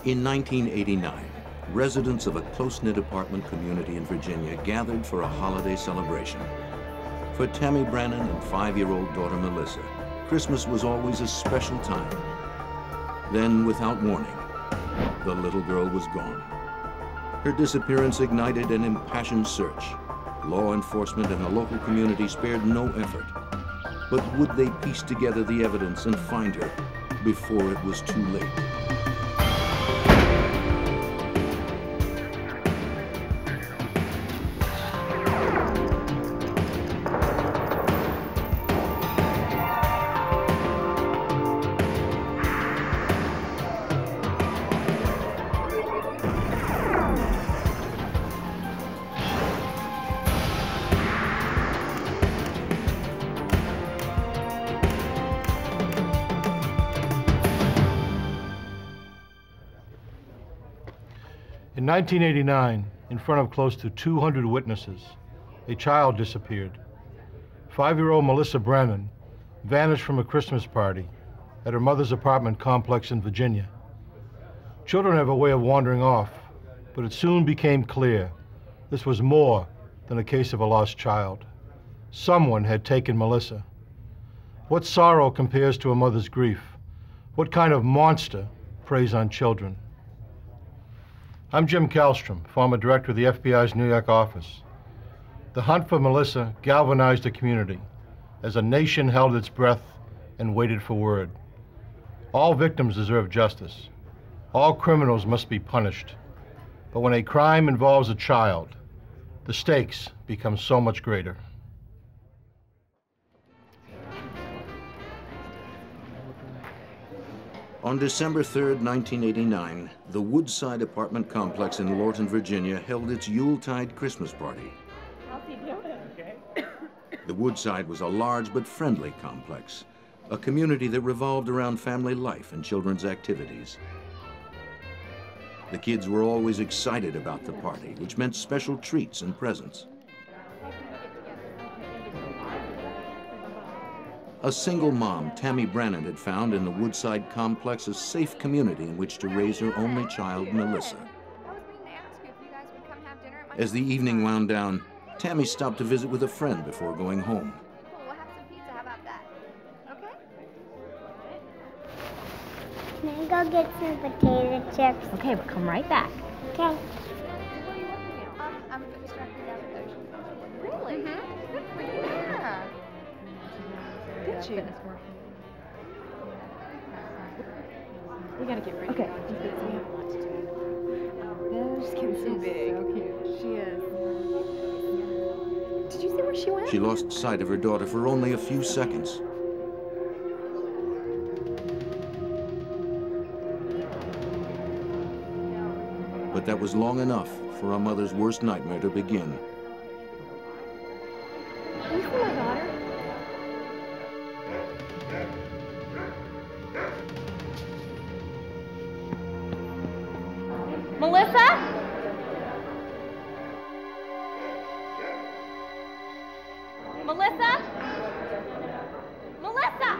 In 1989, residents of a close-knit apartment community in Virginia gathered for a holiday celebration. For Tammy Brannen and 5-year-old daughter Melissa, Christmas was always a special time. Then, without warning, the little girl was gone. Her disappearance ignited an impassioned search. Law enforcement and the local community spared no effort. But would they piece together the evidence and find her before it was too late? In 1989, in front of close to 200 witnesses, a child disappeared. 5-year-old Melissa Brannen vanished from a Christmas party at her mother's apartment complex in Virginia. Children have a way of wandering off, but it soon became clear this was more than a case of a lost child. Someone had taken Melissa. What sorrow compares to a mother's grief? What kind of monster preys on children? I'm Jim Kallstrom, former director of the FBI's New York office. The hunt for Melissa galvanized the community as a nation held its breath and waited for word. All victims deserve justice. All criminals must be punished. But when a crime involves a child, the stakes become so much greater. On December 3rd, 1989, the Woodside apartment complex in Lorton, Virginia held its Yuletide Christmas party. The Woodside was a large but friendly complex, a community that revolved around family life and children's activities. The kids were always excited about the party, which meant special treats and presents. A single mom, Tammy Brannen, had found in the Woodside complex a safe community in which to raise her only child, Melissa. As the evening wound down, Tammy stopped to visit with a friend before going home. We'll have some pizza. How about that? Okay? Can I go get some potato chips? Okay, but come right back. Okay. I'm distracted down there. Really? Mm-hmm. Good for you. Yeah. Did you? We gotta get ready. Okay. We have a lot to do. She's getting so big. So cute. She is. Did you see where she went? She lost sight of her daughter for only a few seconds. But that was long enough for a mother's worst nightmare to begin. Can you see my daughter? Melissa? Melissa? Melissa!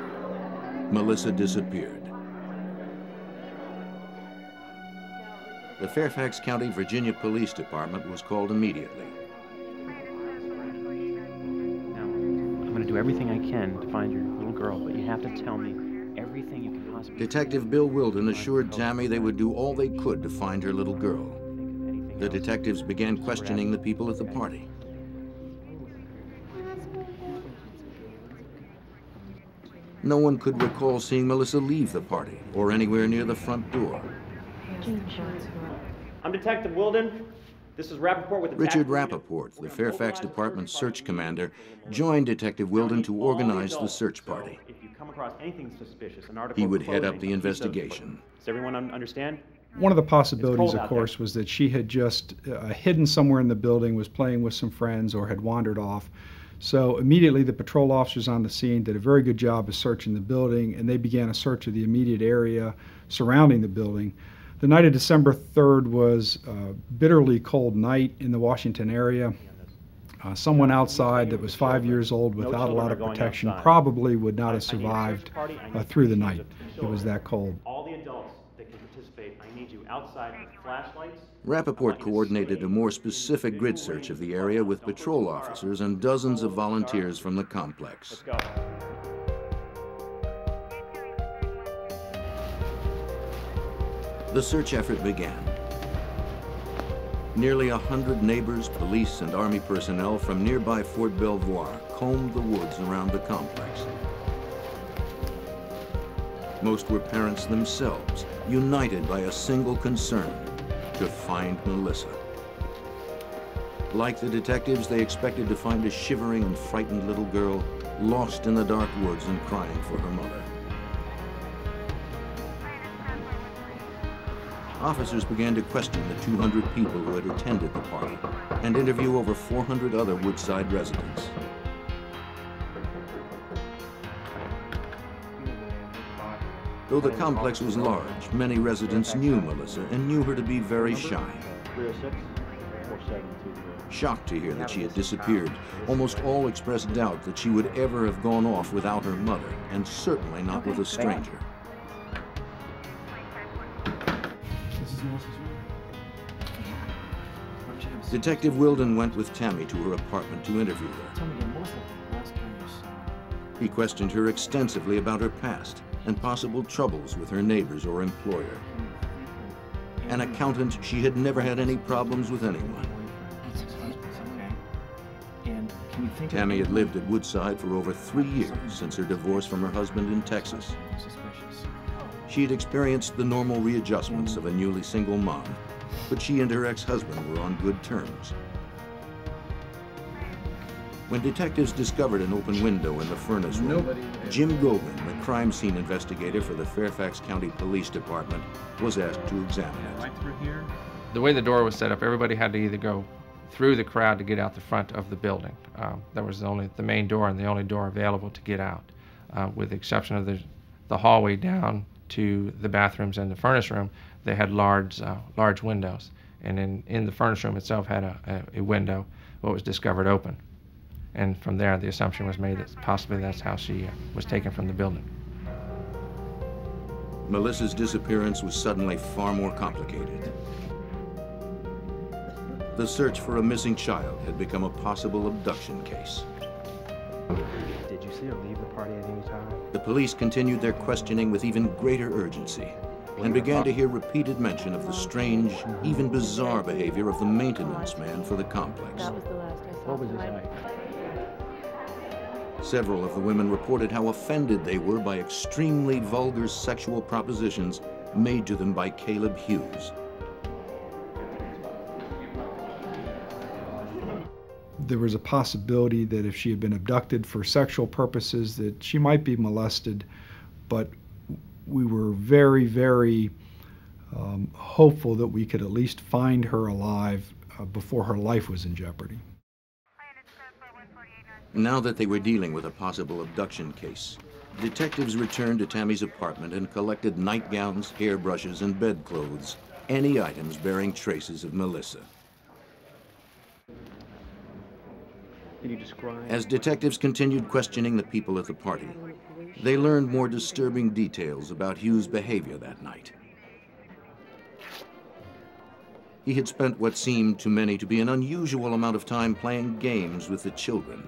Melissa disappeared. The Fairfax County, Virginia Police Department was called immediately. Now, I'm going to do everything I can to find your little girl, but you have to tell me everything you can possibly. Detective Bill Wilden assured Tammy they would do all they could to find her little girl. The detectives began questioning the people at the party. No one could recall seeing Melissa leave the party or anywhere near the front door. I'm Detective Wilden. This is Rappaport with the Richard Rappaport, the Fairfax Department's search commander, joined Detective Wilden to organize the search party. If you come across anything suspicious, an article He would head up the investigation. Does everyone understand? One of the possibilities, of course, was that she had just hidden somewhere in the building, was playing with some friends, or had wandered off. So immediately the patrol officers on the scene did a very good job of searching the building, and they began a search of the immediate area surrounding the building. The night of December 3rd was a bitterly cold night in the Washington area. Someone outside that was 5 years old without a lot of protection probably would not have survived through the night. It was that cold. All the adults that can participate I need you outside with flashlights. Rappaport coordinated a more specific grid search of the area with patrol officers and dozens of volunteers from the complex. Let's go. The search effort began. Nearly 100 neighbors, police, and Army personnel from nearby Fort Belvoir combed the woods around the complex. Most were parents themselves, united by a single concern: to find Melissa. Like the detectives, they expected to find a shivering and frightened little girl lost in the dark woods and crying for her mother. Officers began to question the 200 people who had attended the party and interview over 400 other Woodside residents. Though the complex was large, many residents knew Melissa and knew her to be very shy. Shocked to hear that she had disappeared, almost all expressed doubt that she would ever have gone off without her mother, and certainly not with a stranger. Detective Wilden went with Tammy to her apartment to interview her. He questioned her extensively about her past and possible troubles with her neighbors or employer. An accountant, she had never had any problems with anyone. Tammy had lived at Woodside for over 3 years since her divorce from her husband in Texas. She had experienced the normal readjustments of a newly single mom, but she and her ex-husband were on good terms. When detectives discovered an open window in the furnace room, Jim Gogan, the crime scene investigator for the Fairfax County Police Department, was asked to examine it. Right through here. The way the door was set up, everybody had to either go through the crowd to get out the front of the building. That was only the main door and the only door available to get out, with the exception of the hallway down to the bathrooms and the furnace room. They had large windows, and in the furnace room itself had a window, what was discovered open. And from there, the assumption was made that possibly that's how she was taken from the building. Melissa's disappearance was suddenly far more complicated. The search for a missing child had become a possible abduction case. Did you see her leave the party at any time? The police continued their questioning with even greater urgency and began to hear repeated mention of the strange, even bizarre behavior of the maintenance man for the complex. That was the last I saw. What was his height? Several of the women reported how offended they were by extremely vulgar sexual propositions made to them by Caleb Hughes. There was a possibility that if she had been abducted for sexual purposes, that she might be molested, but we were very, very hopeful that we could at least find her alive before her life was in jeopardy. Now that they were dealing with a possible abduction case, detectives returned to Tammy's apartment and collected nightgowns, hairbrushes, and bedclothes, any items bearing traces of Melissa. Can you describe? As detectives continued questioning the people at the party, they learned more disturbing details about Hughes' behavior that night. He had spent what seemed to many to be an unusual amount of time playing games with the children.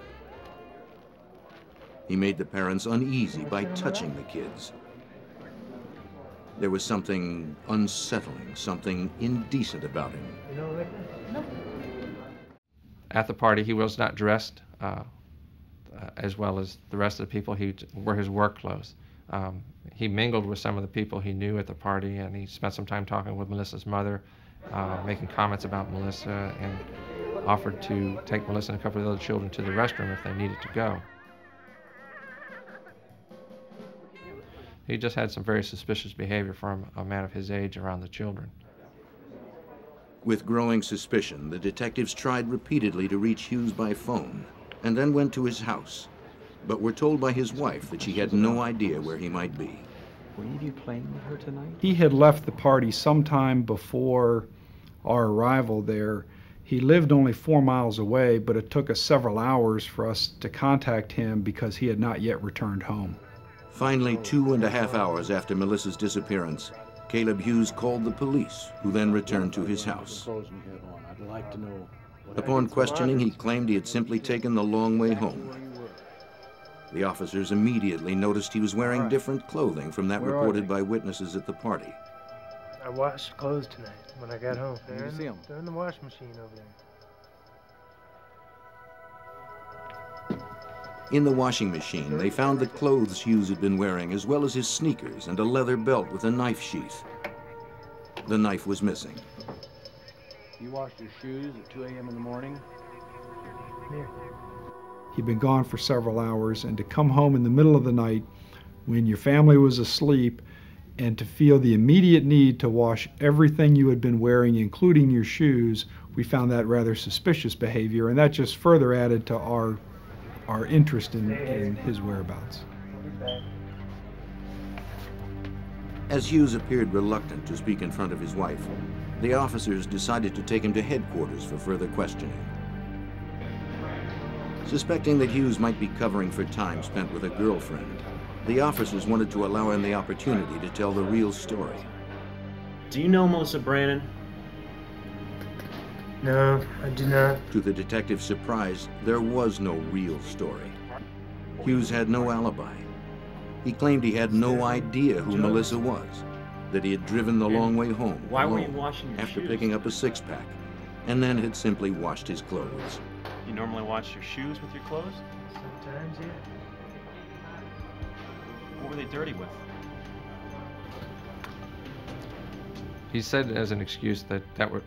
He made the parents uneasy by touching the kids. There was something unsettling, something indecent about him. At the party, he was not dressed as well as the rest of the people. He wore his work clothes. He mingled with some of the people he knew at the party, and he spent some time talking with Melissa's mother, making comments about Melissa, and offered to take Melissa and a couple of the other children to the restroom if they needed to go. He just had some very suspicious behavior from a man of his age around the children. With growing suspicion, the detectives tried repeatedly to reach Hughes by phone, and then went to his house, but were told by his wife that she had no idea where he might be. Were any of you playing with her tonight? He had left the party sometime before our arrival there. He lived only 4 miles away, but it took us several hours for us to contact him because he had not yet returned home. Finally, 2.5 hours after Melissa's disappearance, Caleb Hughes called the police, who then returned to his house. Upon questioning, he claimed he had simply taken the long way home. The officers immediately noticed he was wearing different clothing from that reported by witnesses at the party. I washed clothes tonight when I got home. They're in the washing machine over there. In the washing machine, they found the clothes Hughes had been wearing, as well as his sneakers and a leather belt with a knife sheath. The knife was missing. You washed your shoes at 2 a.m. in the morning? Yeah. He'd been gone for several hours, and to come home in the middle of the night when your family was asleep and to feel the immediate need to wash everything you had been wearing, including your shoes, we found that rather suspicious behavior, and that just further added to our interest in his whereabouts. As Hughes appeared reluctant to speak in front of his wife, the officers decided to take him to headquarters for further questioning. Suspecting that Hughes might be covering for time spent with a girlfriend, the officers wanted to allow him the opportunity to tell the real story. Do you know Melissa Brannen? No, I do not. To the detective's surprise, there was no real story. Hughes had no alibi. He claimed he had no idea who Melissa was, that he had driven the long way home Why were you alone washing your after shoes? picking up a six-pack, and then had simply washed his clothes. You normally wash your shoes with your clothes? Sometimes, yeah. What were they dirty with? He said as an excuse that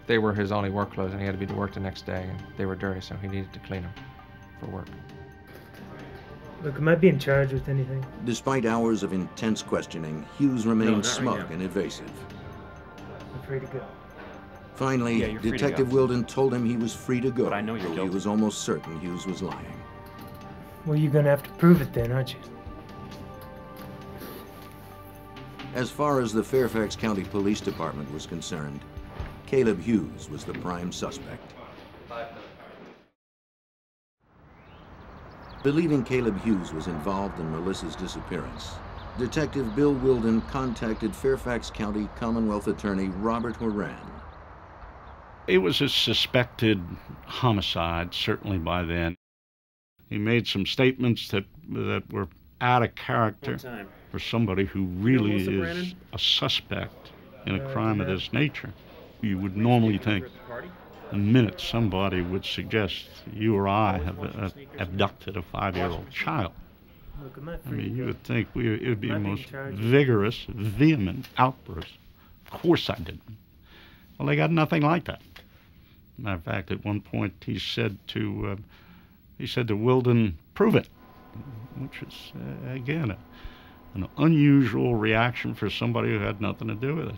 they were his only work clothes and he had to be to work the next day and they were dirty, so he needed to clean them for work. Look, am I being charged with anything? Despite hours of intense questioning, Hughes remained not right smug now. and evasive. I'm free to go. Finally, Yeah, you're free to Detective go. Wilden told him he was free to go, But I know you're though he guilty. was almost certain Hughes was lying. Well, you're gonna have to prove it then, aren't you? As far as the Fairfax County Police Department was concerned, Caleb Hughes was the prime suspect. Believing Caleb Hughes was involved in Melissa's disappearance, Detective Bill Wilden contacted Fairfax County Commonwealth Attorney Robert Horan. It was a suspected homicide, certainly by then. He made some statements that were out of character for somebody who really Melissa is Brannen? a suspect in a crime of this nature. You would normally think the minute somebody would suggest you or I have abducted a 5-year-old child, Look, am I I free mean, to you go? would think it would be Am I the being most charged? vigorous, vehement outburst. Of course I didn't. Well, they got nothing like that. Matter of fact, at one point he said to Wilden, "Prove it," which is again an unusual reaction for somebody who had nothing to do with it.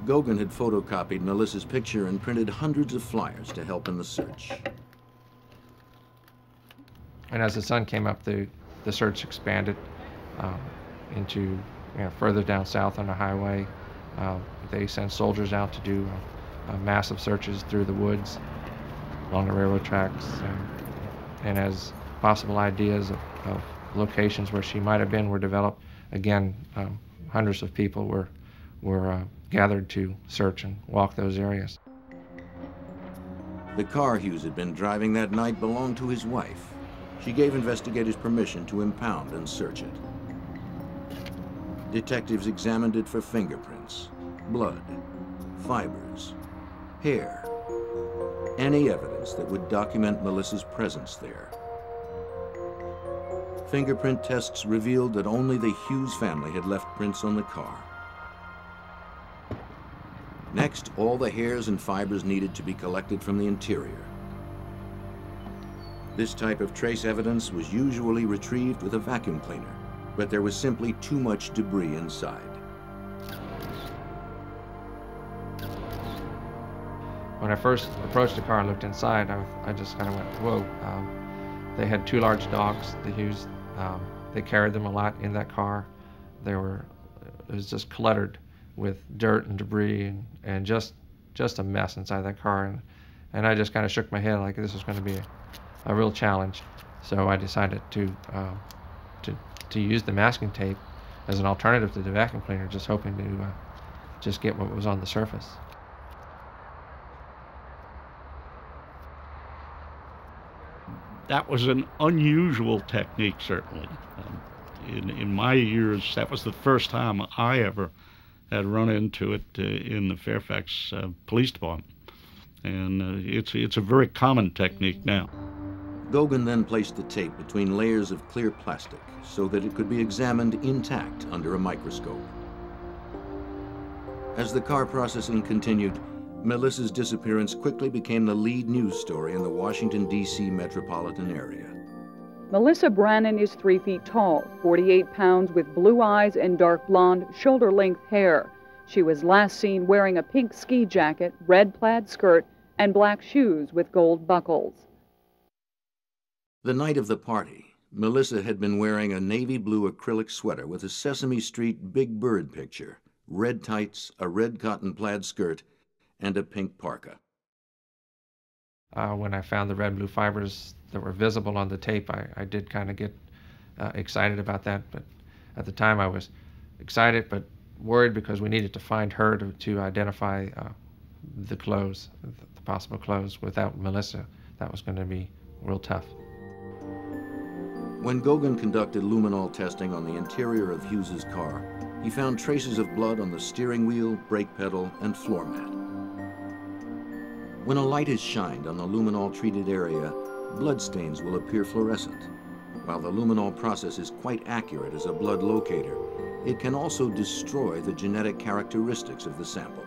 Gauguin had photocopied Melissa's picture and printed hundreds of flyers to help in the search. And as the sun came up, the search expanded into further down south on the highway. They sent soldiers out to do massive searches through the woods, along the railroad tracks, and as possible ideas of locations where she might have been were developed, again, hundreds of people were gathered to search and walk those areas. The car Hughes had been driving that night belonged to his wife. She gave investigators permission to impound and search it. Detectives examined it for fingerprints, blood, fibers, hair, any evidence that would document Melissa's presence there. Fingerprint tests revealed that only the Hughes family had left prints on the car. Next, all the hairs and fibers needed to be collected from the interior. This type of trace evidence was usually retrieved with a vacuum cleaner, but there was simply too much debris inside. When I first approached the car and looked inside, I just kind of went, whoa. They had 2 large dogs, the Hughes. They carried them a lot in that car. It was just cluttered with dirt and debris and just a mess inside that car. And I just kind of shook my head like this was going to be a real challenge. So I decided to use the masking tape as an alternative to the vacuum cleaner, just hoping to just get what was on the surface. That was an unusual technique, certainly. In my years, that was the first time I ever had run into it in the Fairfax Police Department. And it's a very common technique now. Gauguin then placed the tape between layers of clear plastic so that it could be examined intact under a microscope. As the car processing continued, Melissa's disappearance quickly became the lead news story in the Washington, D.C. metropolitan area. Melissa Brannen is 3 feet tall, 48 pounds, with blue eyes and dark blonde, shoulder-length hair. She was last seen wearing a pink ski jacket, red plaid skirt, and black shoes with gold buckles. The night of the party, Melissa had been wearing a navy blue acrylic sweater with a Sesame Street Big Bird picture, red tights, a red cotton plaid skirt, and a pink parka. When I found the red and blue fibers that were visible on the tape, I did kind of get excited about that. But at the time I was excited but worried because we needed to find her to identify the clothes, the possible clothes. Without Melissa, that was going to be real tough. When Gauguin conducted luminol testing on the interior of Hughes's car, he found traces of blood on the steering wheel, brake pedal, and floor mat. When a light is shined on the luminol-treated area, bloodstains will appear fluorescent. While the luminol process is quite accurate as a blood locator, it can also destroy the genetic characteristics of the sample.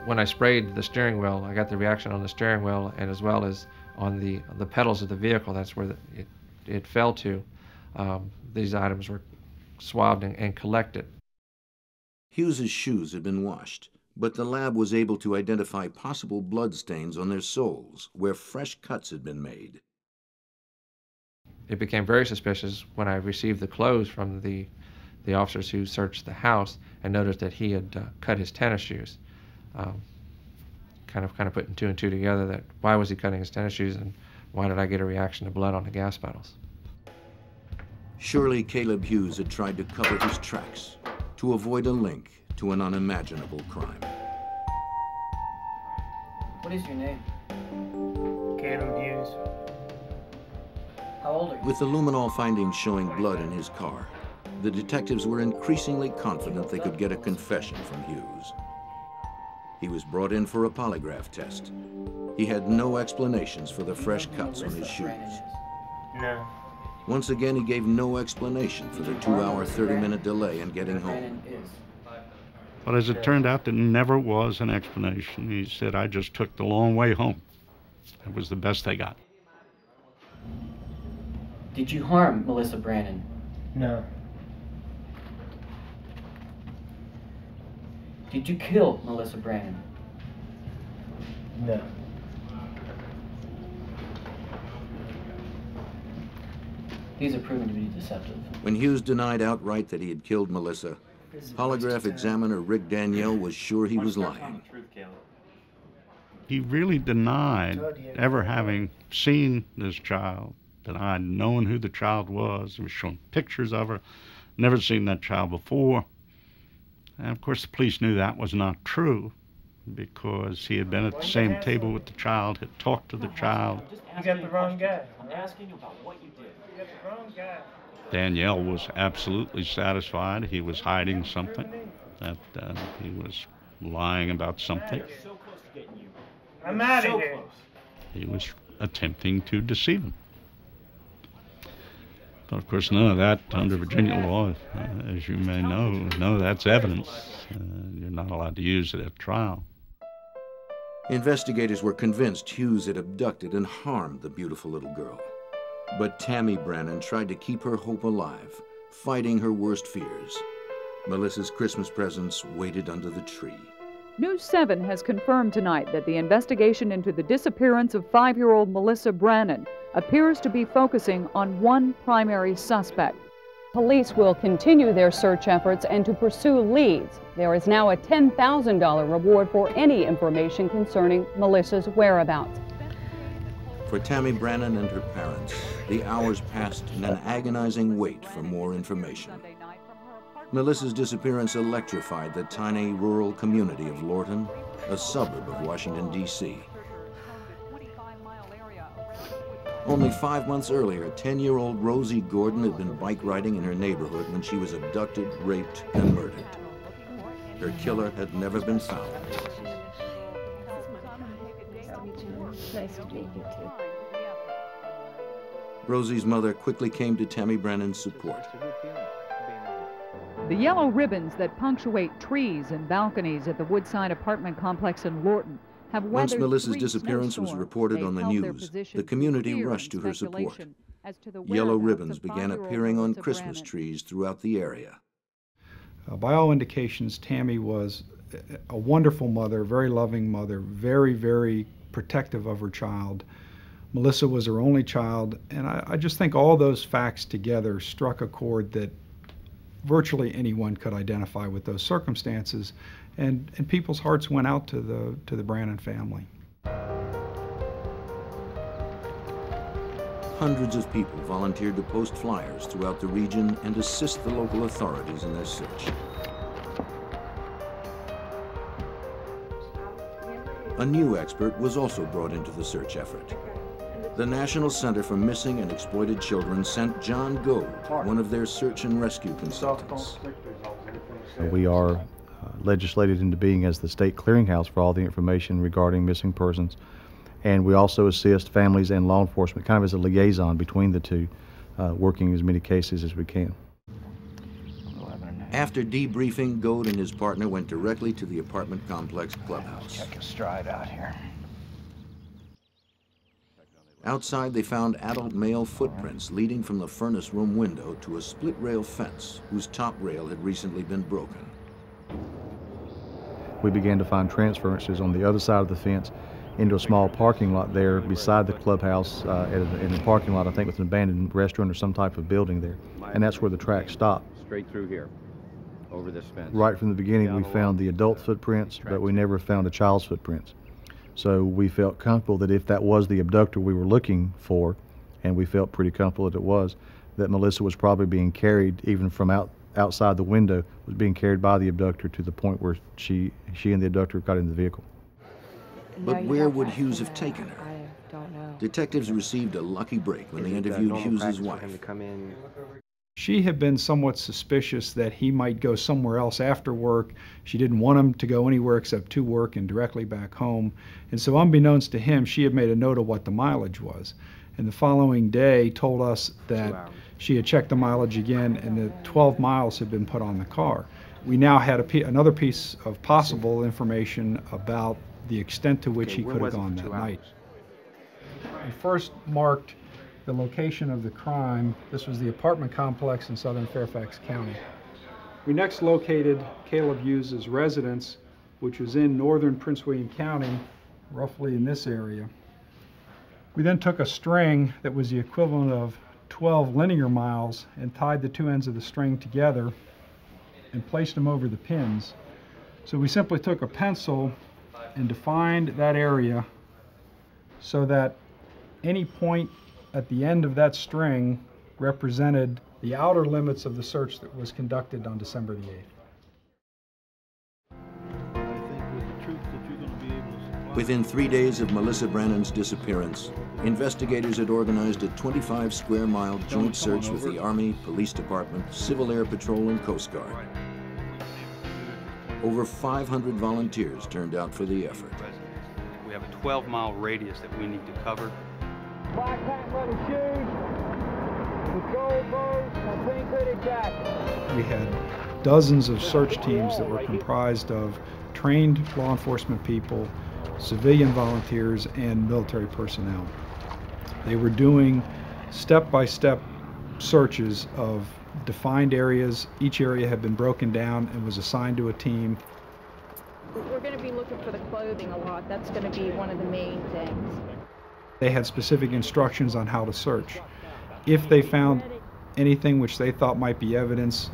When I sprayed the steering wheel, I got the reaction on the steering wheel and as well as on the pedals of the vehicle. That's where it fell to. These items were swabbed and collected. Hughes's shoes had been washed, but the lab was able to identify possible bloodstains on their soles where fresh cuts had been made. It became very suspicious when I received the clothes from the officers who searched the house and noticed that he had cut his tennis shoes. Kind of putting two and two together, that why was he cutting his tennis shoes and why did I get a reaction to blood on the gas pedals? Surely Caleb Hughes had tried to cover his tracks to avoid a link to an unimaginable crime. What is your name? Caleb Hughes. How old are you? With the luminol findings showing blood in his car, the detectives were increasingly confident they could get a confession from Hughes. He was brought in for a polygraph test. He had no explanations for the fresh cuts on his shoes. No. Once again, he gave no explanation for the 2-hour, 30-minute delay in getting home. But as it turned out, there never was an explanation. He said, I just took the long way home. It was the best they got. Did you harm Melissa Brannen? No. Did you kill Melissa Brannen? No. These are proven to be deceptive. When Hughes denied outright that he had killed Melissa, polygraph examiner Rick Danielle was sure he was lying. He really denied ever having seen this child, denied knowing who the child was. He was showing pictures of her, never seen that child before. And of course the police knew that was not true because he had been at the same table with the child, had talked to the child. You got the wrong guy. I'm asking you about what you did. You got the wrong guy. Danielle was absolutely satisfied he was hiding something, that he was lying about something. So close to getting you. I'm out of here. He was attempting to deceive him. But of course, none of that under Virginia law, as you may know, that's evidence. You're not allowed to use it at trial. Investigators were convinced Hughes had abducted and harmed the beautiful little girl. But Tammy Brannen tried to keep her hope alive, fighting her worst fears. Melissa's Christmas presents waited under the tree. News 7 has confirmed tonight that the investigation into the disappearance of 5-year-old Melissa Brannen appears to be focusing on one primary suspect. Police will continue their search efforts and to pursue leads. There is now a $10,000 reward for any information concerning Melissa's whereabouts. For Tammy Brannen and her parents, the hours passed in an agonizing wait for more information. Melissa's disappearance electrified the tiny rural community of Lorton, a suburb of Washington, D.C. Only 5 months earlier, 10-year-old Rosie Gordon had been bike riding in her neighborhood when she was abducted, raped, and murdered. Her killer had never been found. Nice to meet you too. Rosie's mother quickly came to Tammy Brannen's support. The yellow ribbons that punctuate trees and balconies at the Woodside apartment complex in Lorton have weathered Once Melissa's 3 disappearance was snowstorms. reported They've on the held their news, position the community through fear rushed and to her support. speculation as to the Yellow whereabouts ribbons of began 5-year-old appearing on Melissa Christmas Brannen. trees throughout the area. By all indications, Tammy was a wonderful mother, very loving mother, very, very protective of her child. Melissa was her only child, and I just think all those facts together struck a chord that virtually anyone could identify with those circumstances, and people's hearts went out to the Brannen family. Hundreds of people volunteered to post flyers throughout the region and assist the local authorities in their search. A new expert was also brought into the search effort. The National Center for Missing and Exploited Children sent John Gold, one of their search and rescue consultants. We are legislated into being as the state clearinghouse for all the information regarding missing persons, and we also assist families and law enforcement kind of as a liaison between the two, working as many cases as we can. After debriefing, Gold and his partner went directly to the apartment complex clubhouse. Check a stride out here. Outside, they found adult male footprints leading from the furnace room window to a split rail fence whose top rail had recently been broken. We began to find transferences on the other side of the fence into a small parking lot there beside the clubhouse, in the parking lot, I think, with an abandoned restaurant or some type of building there. And that's where the track stopped. Straight through here, over this fence. Right from the beginning, we found the adult footprints, but we never found a child's footprints. So we felt comfortable that if that was the abductor we were looking for, and we felt pretty comfortable that it was, that Melissa was probably being carried, even from outside the window, was being carried by the abductor to the point where she and the abductor got in the vehicle. But where would Hughes have taken her? I don't know. Detectives received a lucky break when they interviewed Hughes's wife. She had been somewhat suspicious that he might go somewhere else after work. She didn't want him to go anywhere except to work and directly back home. And so unbeknownst to him, she had made a note of what the mileage was. And the following day told us that she had checked the mileage again and that 12 miles had been put on the car. We now had another piece of possible information about the extent to which he could have gone that night. We first marked the location of the crime. This was the apartment complex in southern Fairfax County. We next located Caleb Hughes' residence, which was in northern Prince William County, roughly in this area. We then took a string that was the equivalent of 12 linear miles and tied the two ends of the string together and placed them over the pins. So we simply took a pencil and defined that area so that any point at the end of that string represented the outer limits of the search that was conducted on December the 8th. Within 3 days of Melissa Brannen's disappearance, investigators had organized a 25-square-mile joint search with the Army, Police Department, Civil Air Patrol, and Coast Guard. Over 500 volunteers turned out for the effort. We have a 12-mile radius that we need to cover. Black hat leather shoes, with gold bows, and pink hooded jacket. We had dozens of search teams that were comprised of trained law enforcement people, civilian volunteers, and military personnel. They were doing step-by-step searches of defined areas. Each area had been broken down and was assigned to a team. We're going to be looking for the clothing a lot. That's going to be one of the main things. They had specific instructions on how to search. If they found anything which they thought might be evidence,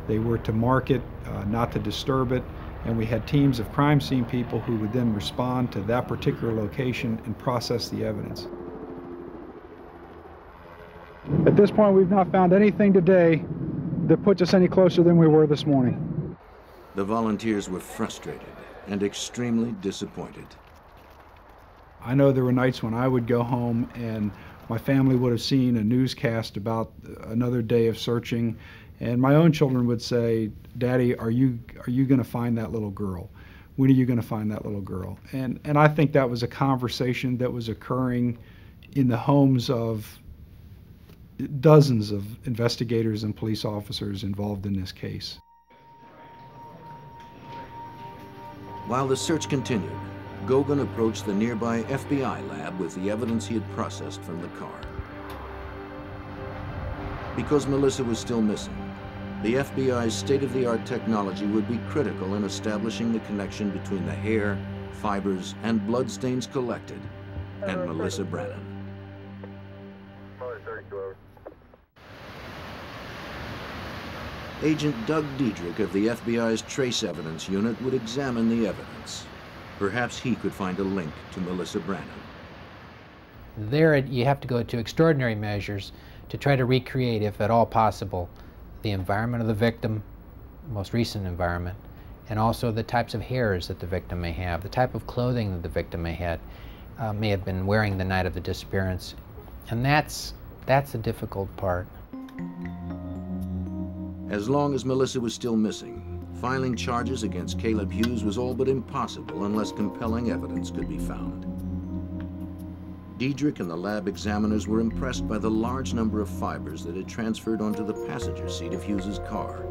they were to mark it, not to disturb it, and we had teams of crime scene people who would then respond to that particular location and process the evidence. At this point, we've not found anything today that puts us any closer than we were this morning. The volunteers were frustrated and extremely disappointed. I know there were nights when I would go home and my family would have seen a newscast about another day of searching, and my own children would say, "Daddy, are you going to find that little girl? When are you going to find that little girl?" And I think that was a conversation that was occurring in the homes of dozens of investigators and police officers involved in this case. While the search continued, Gogan approached the nearby FBI lab with the evidence he had processed from the car. Because Melissa was still missing, the FBI's state-of-the-art technology would be critical in establishing the connection between the hair, fibers, and bloodstains collected and Melissa Brannen. Agent Doug Diedrich of the FBI's Trace Evidence Unit would examine the evidence. Perhaps he could find a link to Melissa Brannen. There you have to go to extraordinary measures to try to recreate, if at all possible, the environment of the victim, most recent environment, and also the types of hairs that the victim may have, the type of clothing that the victim may have been wearing the night of the disappearance. And that's the difficult part. As long as Melissa was still missing, filing charges against Caleb Hughes was all but impossible unless compelling evidence could be found. Diedrich and the lab examiners were impressed by the large number of fibers that had transferred onto the passenger seat of Hughes's car.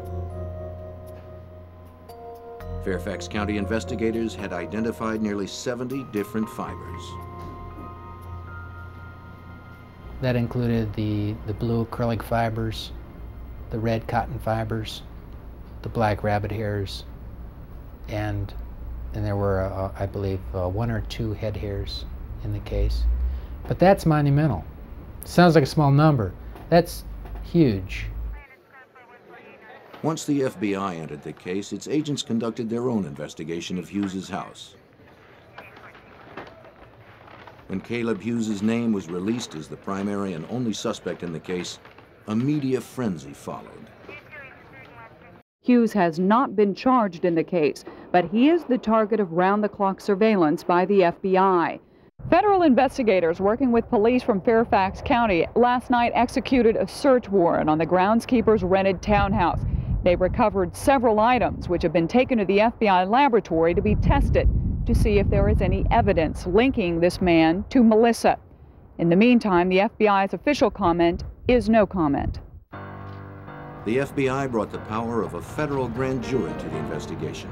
Fairfax County investigators had identified nearly 70 different fibers. That included the blue acrylic fibers, the red cotton fibers, the black rabbit hairs, and there were, I believe, 1 or 2 head hairs in the case. But that's monumental. Sounds like a small number. That's huge. Once the FBI entered the case, its agents conducted their own investigation of Hughes's house. When Caleb Hughes's name was released as the primary and only suspect in the case, a media frenzy followed. Hughes has not been charged in the case, but he is the target of round-the-clock surveillance by the FBI. Federal investigators working with police from Fairfax County last night executed a search warrant on the groundskeeper's rented townhouse. They recovered several items which have been taken to the FBI laboratory to be tested to see if there is any evidence linking this man to Melissa. In the meantime, the FBI's official comment is no comment. The FBI brought the power of a federal grand jury to the investigation.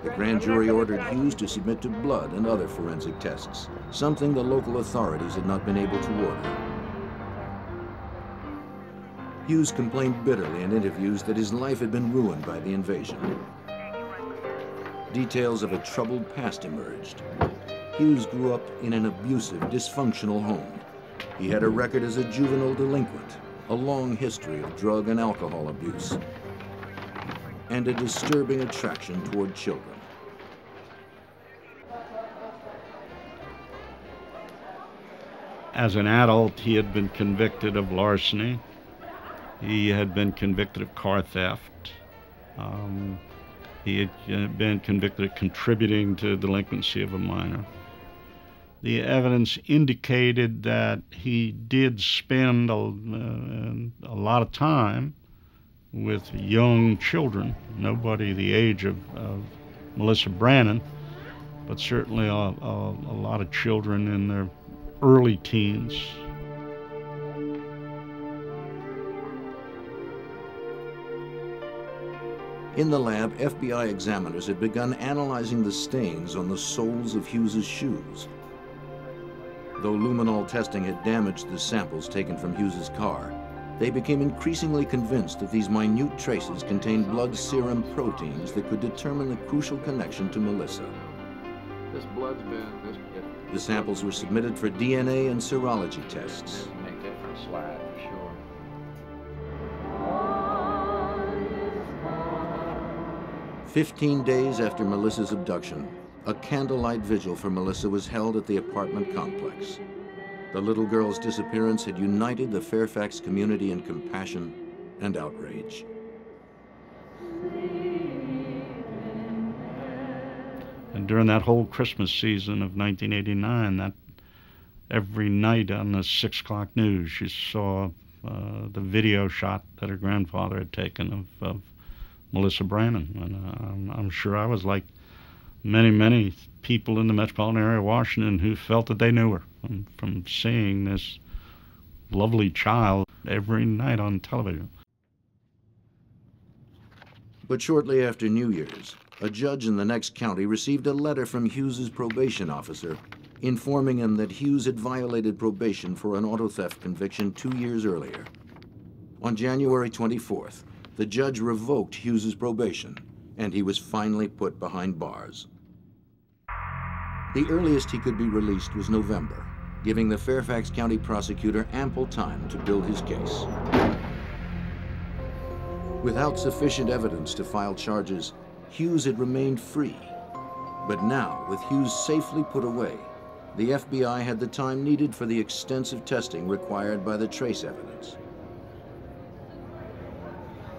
The grand jury ordered Hughes to submit to blood and other forensic tests, something the local authorities had not been able to order. Hughes complained bitterly in interviews that his life had been ruined by the invasion. Details of a troubled past emerged. Hughes grew up in an abusive, dysfunctional home. He had a record as a juvenile delinquent, a long history of drug and alcohol abuse, and a disturbing attraction toward children. As an adult, he had been convicted of larceny. He had been convicted of car theft. He had been convicted of contributing to the delinquency of a minor. The evidence indicated that he did spend a lot of time with young children, nobody the age of Melissa Brannen, but certainly a lot of children in their early teens. In the lab, FBI examiners had begun analyzing the stains on the soles of Hughes's shoes. Though luminol testing had damaged the samples taken from Hughes's car, they became increasingly convinced that these minute traces contained blood serum proteins that could determine the crucial connection to Melissa. This blood's been... The samples were submitted for DNA and serology tests. Make it for a slide, for sure. 15 days after Melissa's abduction, a candlelight vigil for Melissa was held at the apartment complex. The little girl's disappearance had united the Fairfax community in compassion and outrage. And during that whole Christmas season of 1989, that every night on the 6 o'clock news, you saw the video shot that her grandfather had taken of Melissa Brannen. And I'm sure I was like many people in the metropolitan area of Washington who felt that they knew her from seeing this lovely child every night on television. But shortly after New Year's, a judge in the next county received a letter from Hughes's probation officer informing him that Hughes had violated probation for an auto theft conviction 2 years earlier. On January 24th, the judge revoked Hughes's probation, and he was finally put behind bars. The earliest he could be released was November, giving the Fairfax County prosecutor ample time to build his case. Without sufficient evidence to file charges, Hughes had remained free. But now, with Hughes safely put away, the FBI had the time needed for the extensive testing required by the trace evidence.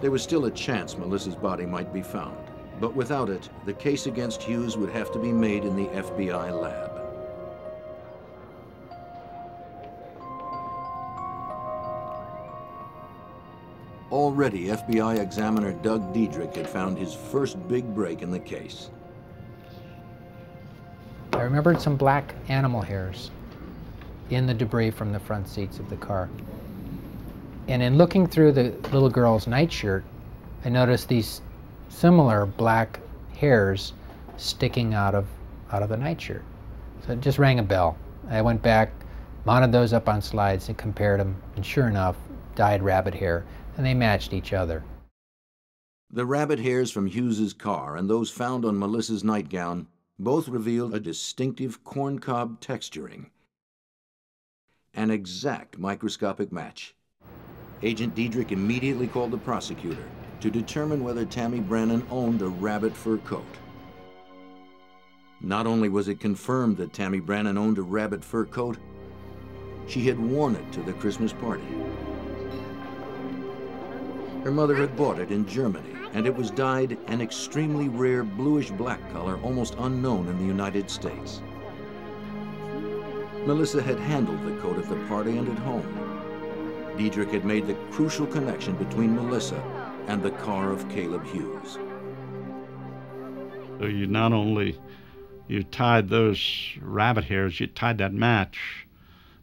There was still a chance Melissa's body might be found, but without it, the case against Hughes would have to be made in the FBI lab. Already, FBI examiner Doug Diedrich had found his first big break in the case. I remembered some black animal hairs in the debris from the front seats of the car. And in looking through the little girl's nightshirt, I noticed these similar black hairs sticking out of the nightshirt. So it just rang a bell. I went back, mounted those up on slides and compared them, and sure enough, dyed rabbit hair, and they matched each other. The rabbit hairs from Hughes's car and those found on Melissa's nightgown both revealed a distinctive corncob texturing. An exact microscopic match. Agent Diedrich immediately called the prosecutor to determine whether Tammy Brannen owned a rabbit fur coat. Not only was it confirmed that Tammy Brannen owned a rabbit fur coat, she had worn it to the Christmas party. Her mother had bought it in Germany, and it was dyed an extremely rare bluish-black color almost unknown in the United States. Melissa had handled the coat at the party and at home. Diedrich had made the crucial connection between Melissa and the car of Caleb Hughes. So you not only, you tied those rabbit hairs, you tied that match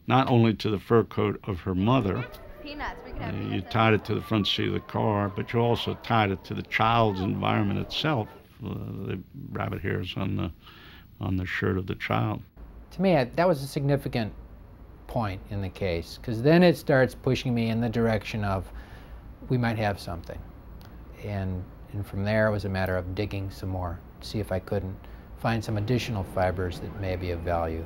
not only to the fur coat of her mother, you tied it to the front seat of the car, but you also tied it to the child's environment itself, the rabbit hairs on the shirt of the child. To me, that was a significant point in the case, because then it starts pushing me in the direction of we might have something. And from there, it was a matter of digging some more, see if I couldn't find some additional fibers that may be of value.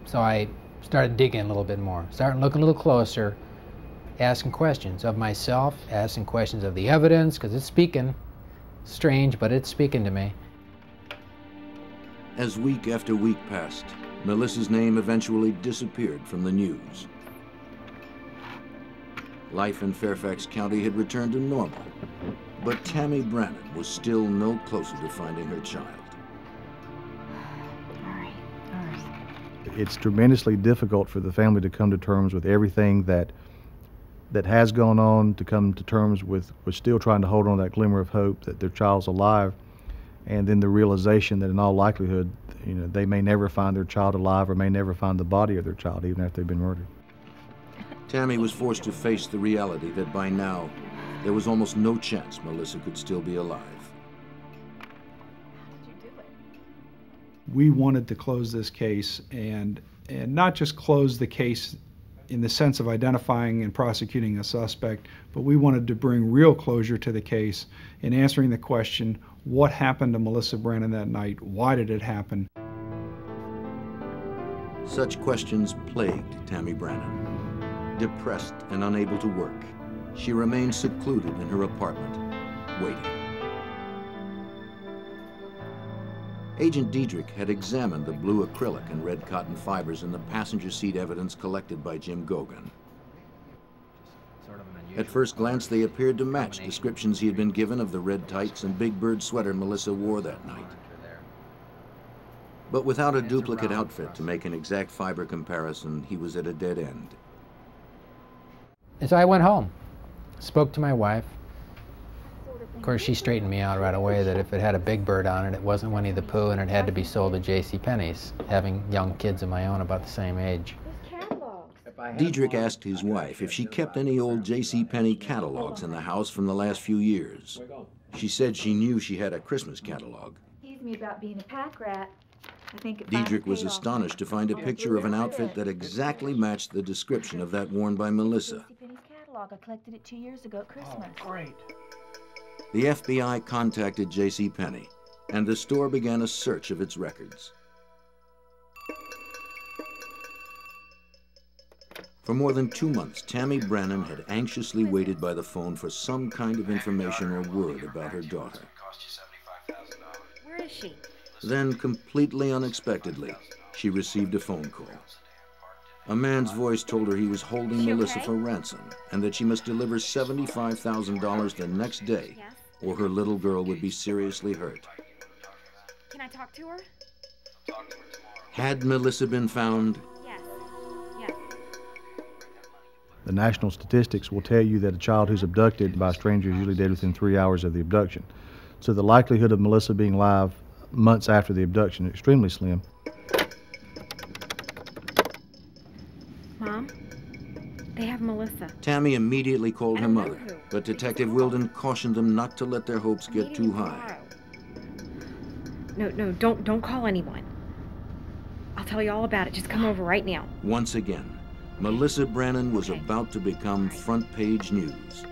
So I started digging a little bit more, starting looking a little closer, asking questions of myself, asking questions of the evidence, because it's speaking. Strange, but it's speaking to me. As week after week passed, Melissa's name eventually disappeared from the news. Life in Fairfax County had returned to normal, but Tammy Brannen was still no closer to finding her child. It's tremendously difficult for the family to come to terms with everything that has gone on, to come to terms with still trying to hold on to that glimmer of hope that their child's alive, and then the realization that in all likelihood, they may never find their child alive or may never find the body of their child even after they've been murdered. Tammy was forced to face the reality that by now, there was almost no chance Melissa could still be alive. We wanted to close this case, and not just close the case in the sense of identifying and prosecuting a suspect, but we wanted to bring real closure to the case in answering the question, what happened to Melissa Brannen that night? Why did it happen? Such questions plagued Tammy Brannen. Depressed and unable to work, she remained secluded in her apartment, waiting. Agent Diedrich had examined the blue acrylic and red cotton fibers in the passenger seat evidence collected by Jim Gogan. At first glance, they appeared to match descriptions he had been given of the red tights and big bird sweater Melissa wore that night. But without a duplicate outfit to make an exact fiber comparison, he was at a dead end. And so I went home, spoke to my wife. Of course, she straightened me out right away that if it had a big bird on it, it wasn't Winnie the Pooh, and it had to be sold at JCPenney's, having young kids of my own about the same age. Diedrich asked his wife if she kept any old JCPenney catalogs in the house from the last few years. She said she knew she had a Christmas catalog. Teased me about being a pack rat. I think it Diedrich was astonished to find a picture of an outfit that exactly matched the description of that worn by Melissa. JCPenney's catalog. I collected it 2 years ago at Christmas. Oh, great. The FBI contacted JCPenney, and the store began a search of its records. For more than 2 months, Tammy Brannen had anxiously waited by the phone for some kind of information or word about her daughter. Where is she? Then, completely unexpectedly, she received a phone call. A man's voice told her he was holding Melissa for ransom and that she must deliver $75,000 the next day, or her little girl would be seriously hurt. Can I talk to her? Had Melissa been found? Yes. Yes. The national statistics will tell you that a child who's abducted by a stranger is usually dead within 3 hours of the abduction. So the likelihood of Melissa being alive months after the abduction is extremely slim. Mom, they have Melissa. Tammy immediately called her mother, but Detective Wilden cautioned them not to let their hopes get too high. No, don't call anyone. I'll tell you all about it. Just come over right now. Once again, Melissa Brannen was about to become front-page news.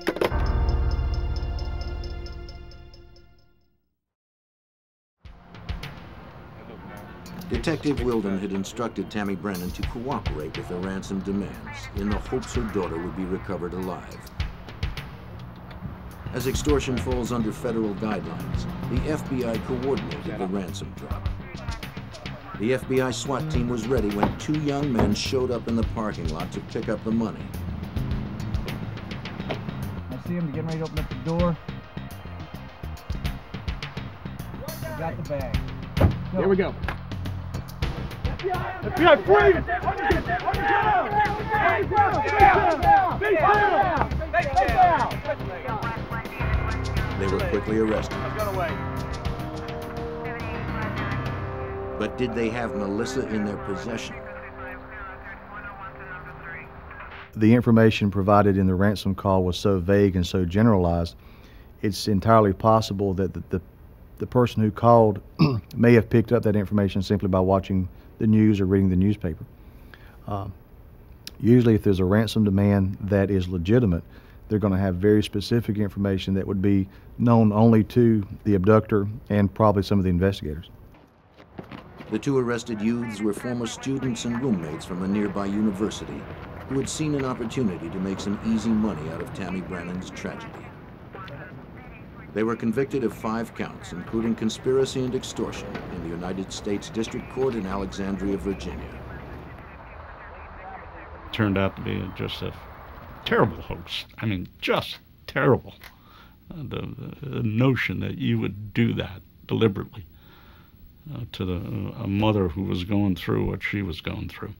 Detective Wilden had instructed Tammy Brannen to cooperate with the ransom demands in the hopes her daughter would be recovered alive. As extortion falls under federal guidelines, the FBI coordinated the ransom drop. The FBI SWAT team was ready when 2 young men showed up in the parking lot to pick up the money. I see them getting ready to open up the door. I got the bag. Go. Here we go. FBI, freeze! They were quickly arrested. But did they have Melissa in their possession? The information provided in the ransom call was so vague and so generalized, it's entirely possible that the person who called may have picked up that information simply by watching the news or reading the newspaper. Usually if there's a ransom demand that is legitimate, they're going to have very specific information that would be known only to the abductor and probably some of the investigators. The 2 arrested youths were former students and roommates from a nearby university who had seen an opportunity to make some easy money out of Tammy Brannen's tragedy. They were convicted of 5 counts, including conspiracy and extortion, in the United States District Court in Alexandria, Virginia. Turned out to be just a terrible hoax. I mean, just terrible. The notion that you would do that deliberately to a mother who was going through what she was going through.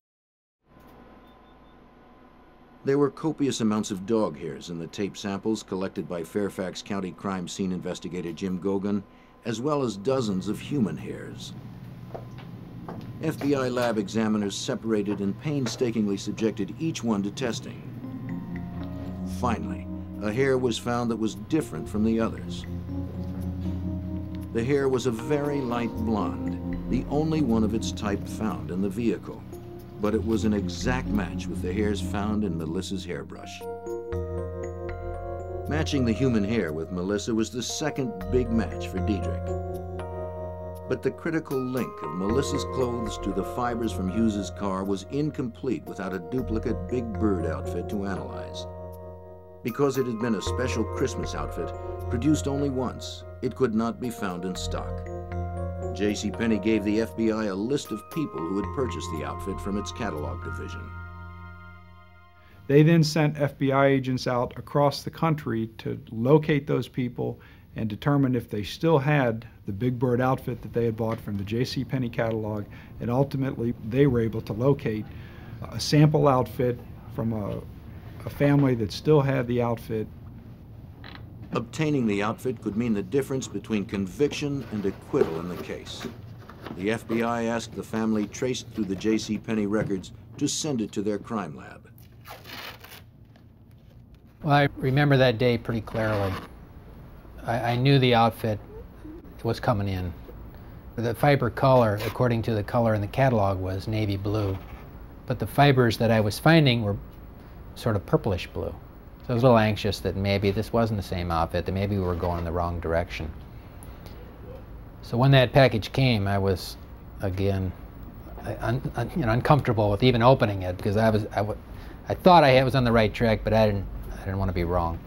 There were copious amounts of dog hairs in the tape samples collected by Fairfax County crime scene investigator Jim Gogan, as well as dozens of human hairs. FBI lab examiners separated and painstakingly subjected each one to testing. Finally, a hair was found that was different from the others. The hair was a very light blonde, the only one of its type found in the vehicle. But it was an exact match with the hairs found in Melissa's hairbrush. Matching the human hair with Melissa was the second big match for Diedrich. But the critical link of Melissa's clothes to the fibers from Hughes's car was incomplete without a duplicate Big Bird outfit to analyze. Because it had been a special Christmas outfit, produced only once, it could not be found in stock. JCPenney gave the FBI a list of people who had purchased the outfit from its catalog division. They then sent FBI agents out across the country to locate those people and determined if they still had the Big Bird outfit that they had bought from the JCPenney catalog, and ultimately they were able to locate a sample outfit from a family that still had the outfit. Obtaining the outfit could mean the difference between conviction and acquittal in the case. The FBI asked the family traced through the JCPenney records to send it to their crime lab. Well, I remember that day pretty clearly. I knew the outfit was coming in. The fiber color, according to the color in the catalog, was navy blue, but the fibers that I was finding were sort of purplish blue. So I was a little anxious that maybe this wasn't the same outfit, that maybe we were going in the wrong direction. So when that package came, I was, again, uncomfortable with even opening it, because I thought I was on the right track, but I didn't want to be wrong.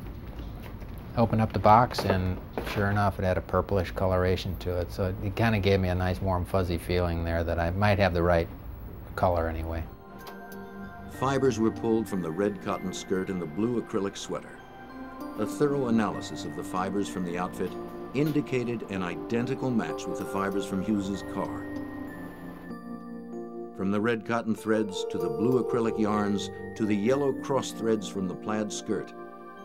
I opened up the box, and sure enough, it had a purplish coloration to it. So it kind of gave me a nice, warm, fuzzy feeling there that I might have the right color anyway. Fibers were pulled from the red cotton skirt and the blue acrylic sweater. A thorough analysis of the fibers from the outfit indicated an identical match with the fibers from Hughes's car. From the red cotton threads to the blue acrylic yarns to the yellow cross threads from the plaid skirt,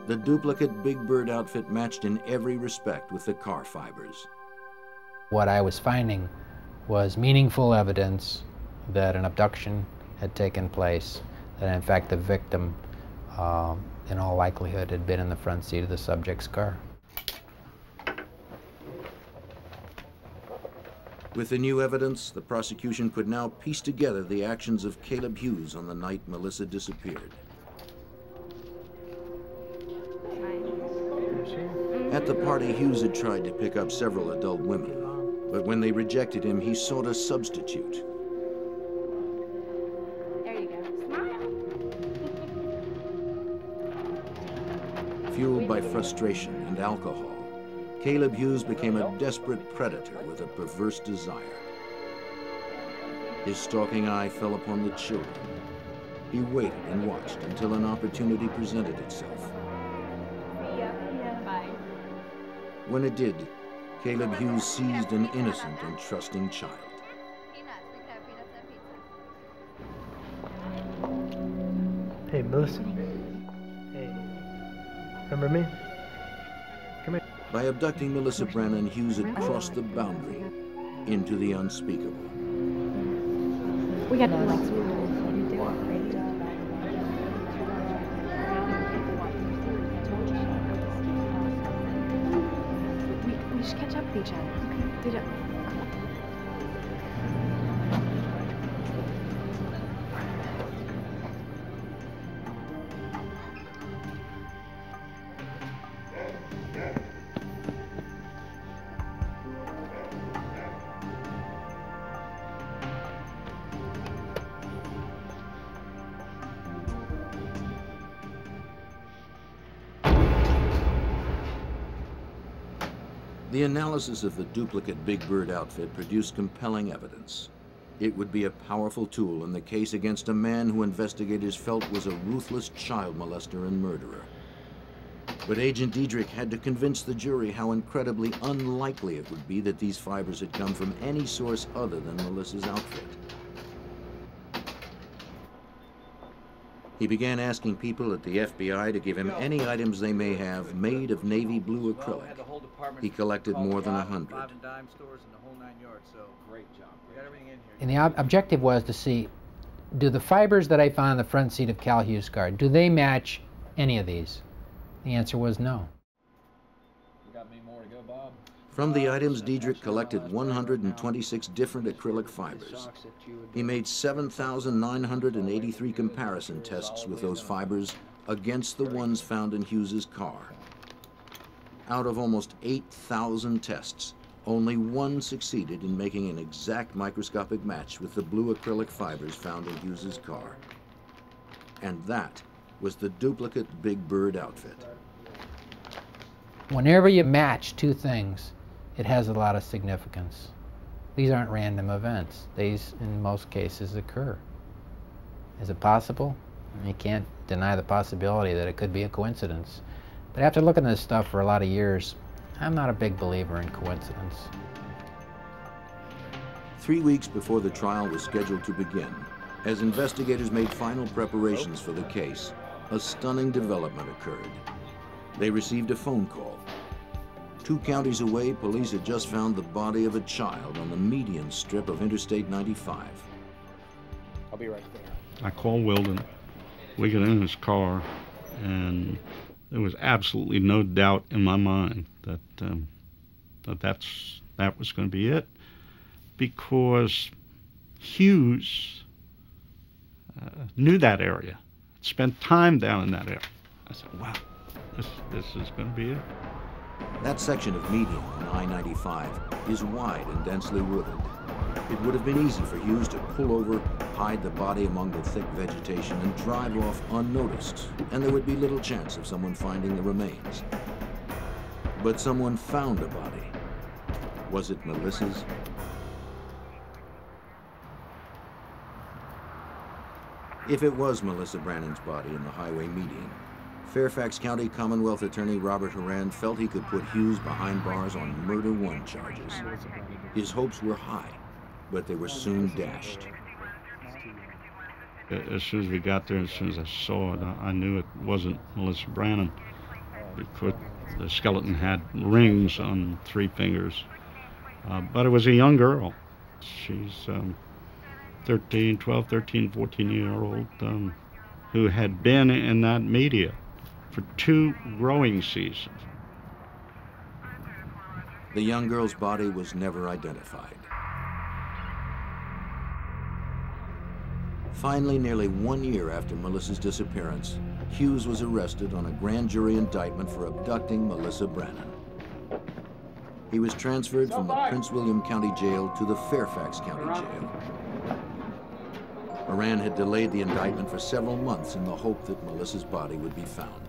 the duplicate Big Bird outfit matched in every respect with the car fibers. What I was finding was meaningful evidence that an abduction had taken place, that in fact the victim, in all likelihood, had been in the front seat of the subject's car. With the new evidence, the prosecution could now piece together the actions of Caleb Hughes on the night Melissa disappeared. At the party, Hughes had tried to pick up several adult women, but when they rejected him, he sought a substitute. There you go. Smile. Fueled by frustration and alcohol, Caleb Hughes became a desperate predator with a perverse desire. His stalking eye fell upon the children. He waited and watched until an opportunity presented itself. Bye. When it did, Caleb Hughes seized an innocent and trusting child. Hey, Melissa. Hey. Remember me? Come here. By abducting Melissa Brannen, Hughes had crossed the boundary into the unspeakable. We got to we should catch up with each other. The analysis of the duplicate Big Bird outfit produced compelling evidence. It would be a powerful tool in the case against a man who investigators felt was a ruthless child molester and murderer. But Agent Diedrich had to convince the jury how incredibly unlikely it would be that these fibers had come from any source other than Melissa's outfit. He began asking people at the FBI to give him any items they may have made of navy blue acrylic. He collected more than 100. And the objective was to see, do the fibers that I found in the front seat of Cal Hughes' car, do they match any of these? The answer was no. From the items, Diedrich collected 126 different acrylic fibers. He made 7,983 comparison tests with those fibers against the ones found in Hughes's car. Out of almost 8,000 tests, only one succeeded in making an exact microscopic match with the blue acrylic fibers found in Hughes's car. And that was the duplicate Big Bird outfit. Whenever you match two things, it has a lot of significance. These aren't random events. These, in most cases, occur. Is it possible? You can't deny the possibility that it could be a coincidence. But after looking at this stuff for a lot of years, I'm not a big believer in coincidence. 3 weeks before the trial was scheduled to begin, as investigators made final preparations for the case, a stunning development occurred. They received a phone call. 2 counties away, police had just found the body of a child on the median strip of Interstate 95. I'll be right there. I called Weldon. We got in his car, and there was absolutely no doubt in my mind that that was going to be it, because Hughes knew that area, spent time down in that area. I said, wow, this is going to be it. That section of median on I-95 is wide and densely wooded. It would have been easy for Hughes to pull over, hide the body among the thick vegetation, and drive off unnoticed, and there would be little chance of someone finding the remains. But someone found a body. Was it Melissa's? If it was Melissa Brannen's body in the highway median, Fairfax County Commonwealth Attorney Robert Horan felt he could put Hughes behind bars on murder 1 charges. His hopes were high, but they were soon dashed. As soon as we got there, as soon as I saw it, I knew it wasn't Melissa Brannen, because the skeleton had rings on 3 fingers. But it was a young girl. She's 12, 13, 14-year-old who had been in that media for 2 growing seasons. The young girl's body was never identified. Finally, nearly 1 year after Melissa's disappearance, Hughes was arrested on a grand jury indictment for abducting Melissa Brannen. He was transferred from the Prince William County Jail to the Fairfax County Jail. Moran had delayed the indictment for several months in the hope that Melissa's body would be found.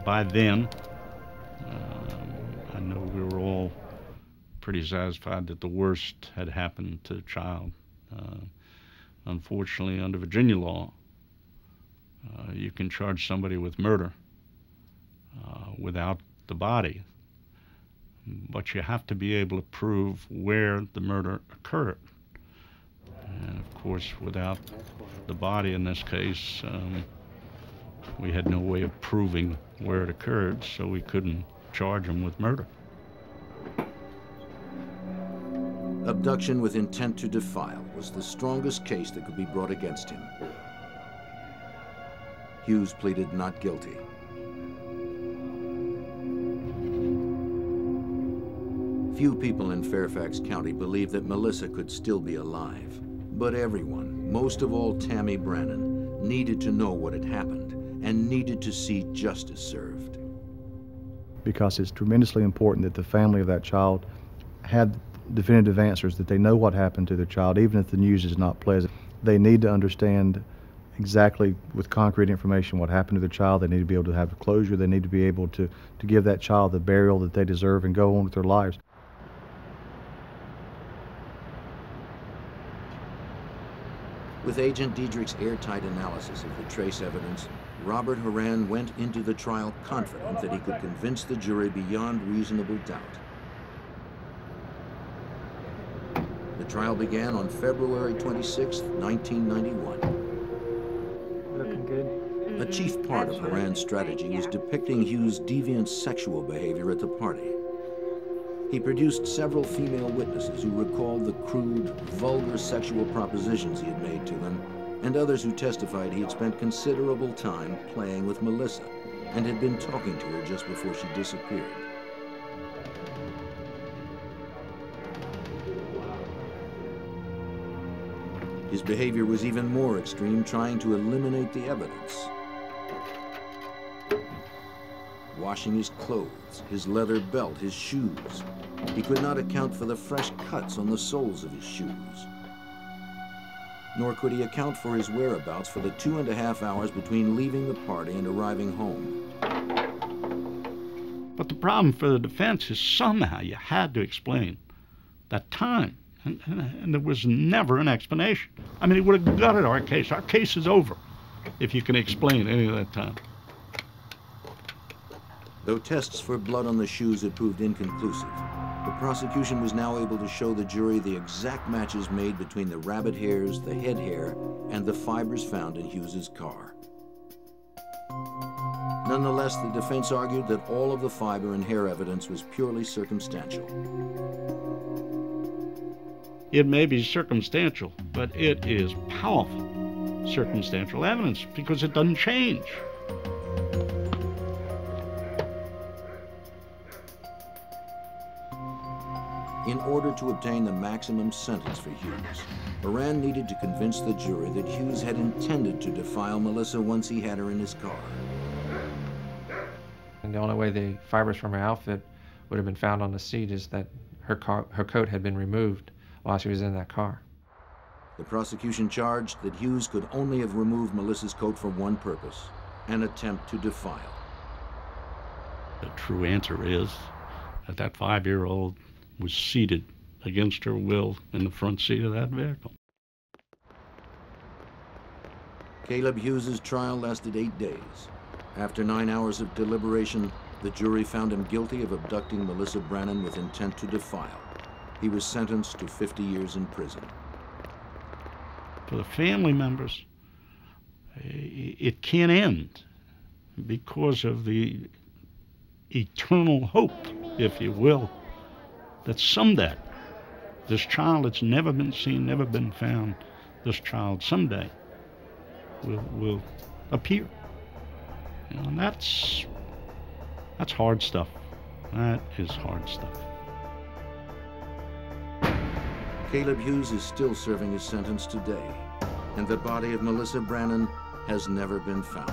By then, I know we were all pretty satisfied that the worst had happened to the child. Unfortunately, under Virginia law, you can charge somebody with murder without the body, but you have to be able to prove where the murder occurred. And of course, without the body in this case, we had no way of proving where it occurred, so we couldn't charge him with murder. Abduction with intent to defile was the strongest case that could be brought against him. Hughes pleaded not guilty. Few people in Fairfax County believed that Melissa could still be alive. But everyone, most of all Tammy Brannen, needed to know what had happened and needed to see justice served. Because it's tremendously important that the family of that child had definitive answers, that they know what happened to their child, even if the news is not pleasant. They need to understand exactly with concrete information what happened to their child. They need to be able to have closure. They need to be able to give that child the burial that they deserve and go on with their lives. With Agent Diedrich's airtight analysis of the trace evidence, Robert Horan went into the trial confident that he could convince the jury beyond reasonable doubt. The trial began on February 26, 1991. Looking good. A chief part of Horan's strategy was depicting Hughes' deviant sexual behavior at the party. He produced several female witnesses who recalled the crude, vulgar sexual propositions he had made to them, and others who testified he had spent considerable time playing with Melissa and had been talking to her just before she disappeared. His behavior was even more extreme, trying to eliminate the evidence. Washing his clothes, his leather belt, his shoes. He could not account for the fresh cuts on the soles of his shoes. Nor could he account for his whereabouts for the 2.5 hours between leaving the party and arriving home. But the problem for the defense is somehow you had to explain that time. And there was never an explanation. I mean, it would have gutted our case. Our case is over if you can explain any of that time. Though tests for blood on the shoes had proved inconclusive, the prosecution was now able to show the jury the exact matches made between the rabbit hairs, the head hair, and the fibers found in Hughes's car. Nonetheless, the defense argued that all of the fiber and hair evidence was purely circumstantial. It may be circumstantial, but it is powerful circumstantial evidence because it doesn't change. In order to obtain the maximum sentence for Hughes, Brannen needed to convince the jury that Hughes had intended to defile Melissa once he had her in his car. And the only way the fibers from her outfit would have been found on the seat is that her coat had been removed while she was in that car. The prosecution charged that Hughes could only have removed Melissa's coat for one purpose, an attempt to defile. The true answer is that that 5-year-old was seated against her will in the front seat of that vehicle. Caleb Hughes's trial lasted 8 days. After 9 hours of deliberation, the jury found him guilty of abducting Melissa Brannen with intent to defile. He was sentenced to 50 years in prison. For the family members, it can't end because of the eternal hope, if you will, that someday this child that's never been seen, never been found, this child someday will appear. You know, and that's hard stuff. That is hard stuff. Caleb Hughes is still serving his sentence today, and the body of Melissa Brannen has never been found.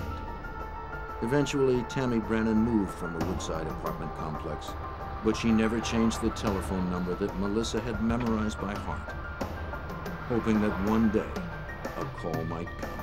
Eventually, Tammy Brannen moved from the Woodside apartment complex, but she never changed the telephone number that Melissa had memorized by heart, hoping that one day a call might come.